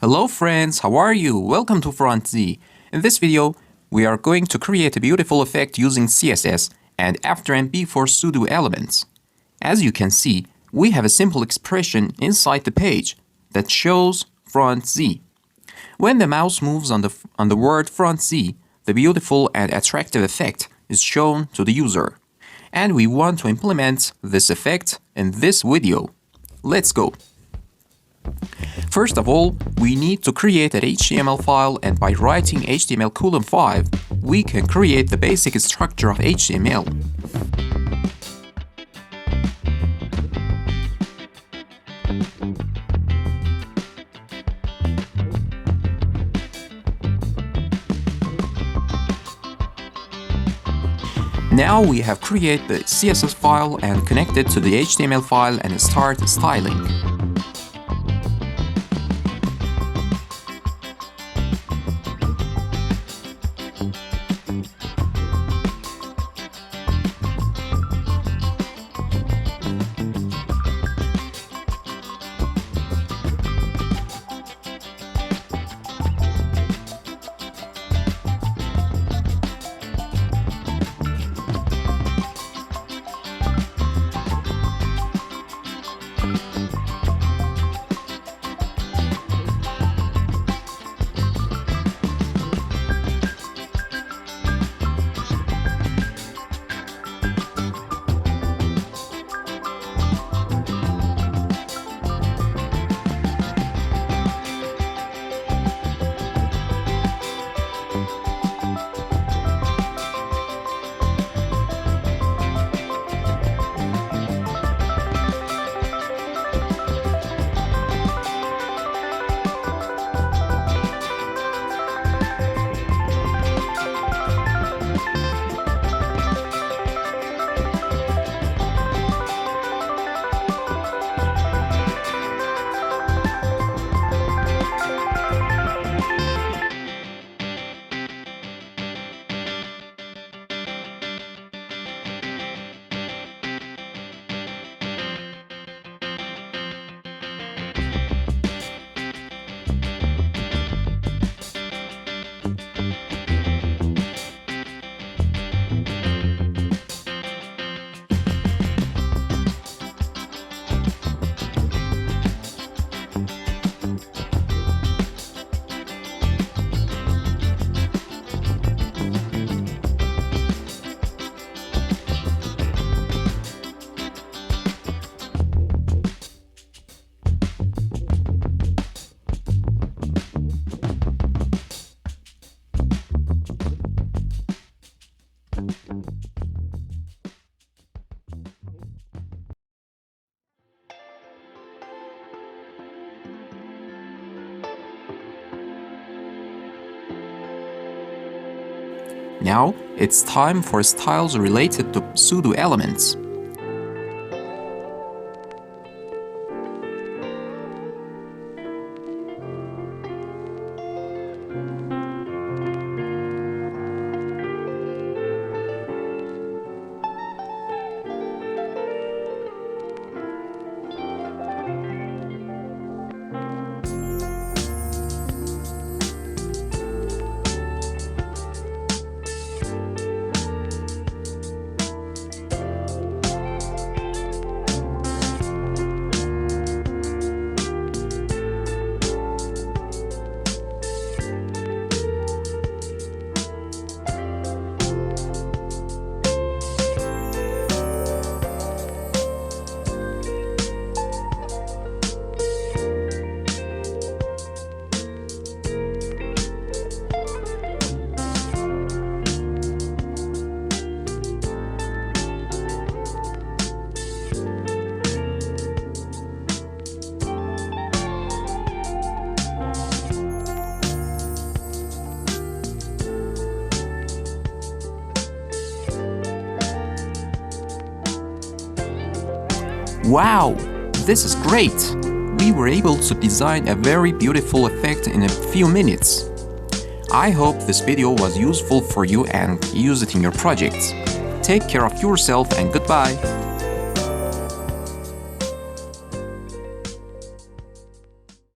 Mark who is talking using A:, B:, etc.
A: Hello friends, how are you? Welcome to FrontZ. In this video, we are going to create a beautiful effect using CSS and after and before pseudo elements. As you can see, we have a simple expression inside the page that shows FrontZ. When the mouse moves on the word FrontZ, the beautiful and attractive effect is shown to the user. And we want to implement this effect in this video. Let's go. First of all, we need to create an HTML file, and by writing HTML:5, we can create the basic structure of HTML. Now we have created the CSS file and connected to the HTML file and start styling. Now, it's time for styles related to pseudo elements. Wow, this is great! We were able to design a very beautiful effect in a few minutes. I hope this video was useful for you and use it in your projects. Take care of yourself and goodbye!